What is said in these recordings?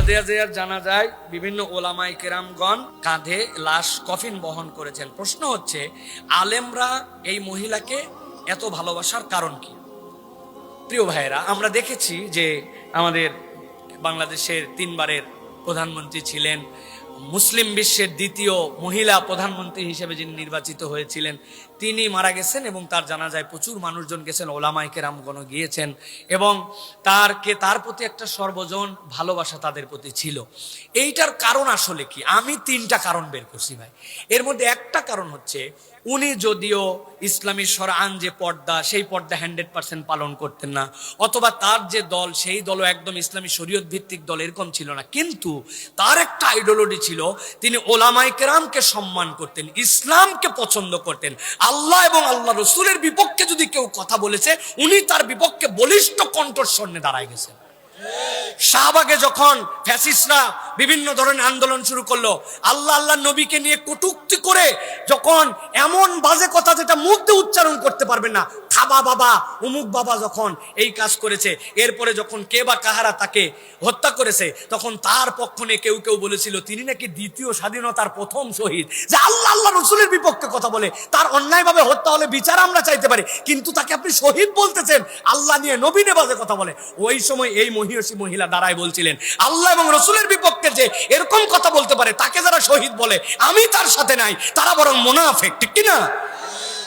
খালেদা জিয়ার জানাজায় বিভিন্ন ওলামায়ে কেরামগণ কাঁধে লাশ কফিন বহন করেছেন। প্রশ্ন হচ্ছে, আলেমরা এই মহিলাকে এত ভালোবাসার কারণ কি? প্রিয় ভাইয়েরা, আমরা দেখেছি যে আমাদের বাংলাদেশের 3 বারের প্রধানমন্ত্রী ছিলেন, মুসলিম বিশ্বের দ্বিতীয় মহিলা প্রধানমন্ত্রী হিসেবে যিনি নির্বাচিত হয়েছিলেন, তিনি মারা গেছেন এবং তার জানাজায় প্রচুর মানুষজন গেছেন, ওলামায়ে কেরামগণ গিয়েছেন এবং তার প্রতি একটা সর্বজন ভালোবাসা তাদের প্রতি ছিল। এইটার কারণ আসলে কি? আমি 3টা কারণ বের করছি ভাই। এর মধ্যে একটা কারণ হচ্ছে, উনি যদিও ইসলামী শরআন যে পর্দা, সেই পর্দা 100% পালন করতেন না, অথবা তার যে দল, সেই দলও একদম ইসলামী শরীয়ত ভিত্তিক দল এরকম ছিল না, কিন্তু তার একটা আইডিওলজি ছিল, তিনি ওলামায়ে কেরামকে সম্মান করতেন, ইসলামকে পছন্দ করতেন। আল্লাহ এবং আল্লাহ রসুলের বিপক্ষে যদি কেউ কথা বলেছে, উনি তার বিপক্ষে বলিষ্ঠ কণ্ঠস্বর নিয়ে দাঁড়ায় গেছেন। শাহবাগে যখন ফ্যাসিস্টরা বিভিন্ন ধরনের আন্দোলন শুরু করলো, আল্লাহ আল্লাহ নবীকে নিয়ে কটূক্তি করে যখন এমন বাজে কথা যেটা মুখ দিয়ে উচ্চারণ করতে পারবেন না, খাবা বাবা অমুক বাবা যখন এই কাজ করেছে, এরপরে যখন কে বা কাহারা তাকে হত্যা করেছে, তখন তার পক্ষ নিয়ে কেউ কেউ বলেছিল তিনি নাকি দ্বিতীয় স্বাধীনতার প্রথম শহীদ। যে আল্লাহ আল্লাহ রসুলের বিপক্ষে কথা বলে, তার অন্যায়ভাবে হত্যা হলে বিচার আমরা চাইতে পারি, কিন্তু তাকে আপনি শহীদ বলতেছেন, আল্লাহ নিয়ে নবী নিয়ে বাজে কথা বলে। ওই সময় এই মহিষী মহিলা দাঁড়ায় বলছিলেন, আল্লাহ এবং রসুলের বিপক্ষে যে এরকম কথা বলতে পারে, তাকে যারা শহীদ বলে আমি তার সাথে নাই, তারা বরং মুনাফিক। ঠিক কিনা?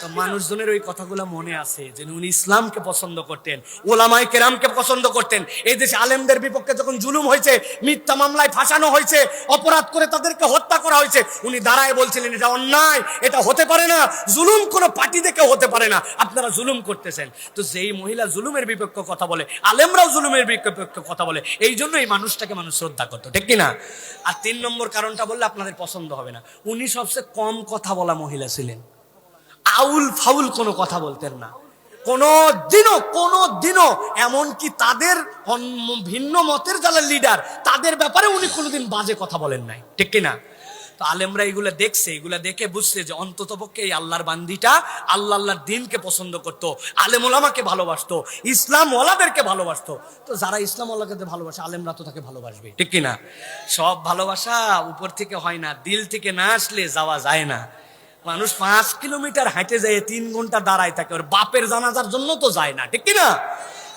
তো মানুষজনের ওই কথাগুলো মনে আছে যে উনি ইসলামকে পছন্দ করতেন, ওলামায়ে কেরামকে পছন্দ করতেন। এই দেশে আলেমদের বিপক্ষে যখন জুলুম হয়েছে, মিথ্যা মামলায় ফাঁসানো হয়েছে, অপরাধ করে তাদেরকে হত্যা করা হয়েছে, উনি দাঁড়ায় বলছিলেন এটা অন্যায়, এটা হতে পারে না, জুলুম কোনো পার্টি দেখে হতে পারে না, আপনারা জুলুম করতেছেন। তো যেই মহিলা জুলুমের বিপক্ষে কথা বলে, আলেমরাও জুলুমের বিপক্ষে কথা বলে, এই জন্য এই মানুষটাকে মানুষ শ্রদ্ধা করতো। ঠিক কিনা? আর 3 নম্বর কারণটা বললে আপনাদের পছন্দ হবে না, উনি সবচেয়ে কম কথা বলা মহিলা ছিলেন। আউল ফাউল কোনো কথা বলতেন না কোনোদিনও, এমনকি তাদের ভিন্ন মতের যারা লিডার, তাদের ব্যাপারে উনি কোনোদিন বাজে কথা বলেন নাই। ঠিক কিনা? তো আলেমরা এগুলা দেখছে, এগুলা দেখে বুঝছে যে অন্তত পক্ষে এই আল্লাহর বান্দিটা আল্লাহর দিনকে পছন্দ করতো, আলেম ওলামাকে ভালোবাসতো, ইসলাম ওয়ালাদেরকে ভালোবাসতো। তো যারা ইসলাম ওয়ালাকে ভালোবাসে, আলেমরা তো তাকে ভালোবাসবে। ঠিক কিনা? সব ভালোবাসা উপর থেকে হয় না, দিল থেকে না আসলে যাওয়া যায় না। মানুষ 5 কিলোমিটার হাঁটে যায়, 3 ঘন্টা দাঁড়ায় থাকে, ওর বাপের জানাজার জন্য তো যায় না। ঠিক কিনা?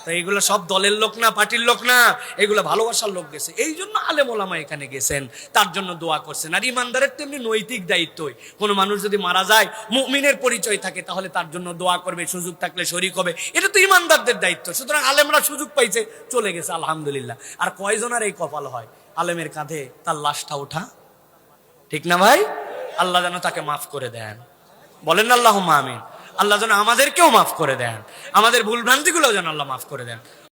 তো এইগুলো সব দলের লোক না, পার্টির লোক না, এগুলো ভালোবাসার লোক গেছে। এই জন্য আলেম ওলামা এখানে গেছেন, তার জন্য দোয়া করছেন। আর ইমানদারের তেমনি নৈতিক দায়িত্বই, কোনো মানুষ যদি মারা যায়, মুমিনের পরিচয় থাকে, তাহলে তার জন্য দোয়া করবে, সুযোগ থাকলে শরীক হবে, এটা তো ইমানদারদের দায়িত্ব। সুতরাং আলেমরা সুযোগ পাইছে, চলে গেছে, আলহামদুলিল্লাহ। আর কয়জনের এই কপাল হয় আলেমের কাঁধে তার লাশটা ওঠা? ঠিক না ভাই? আল্লাহ যেন তাকে মাফ করে দেন, বলেন আল্লাহুম্মা আমিন। আল্লাহ যেন আমাদেরকেও মাফ করে দেন, আমাদের ভুল ভ্রান্তিগুলো যেন আল্লাহ মাফ করে দেন।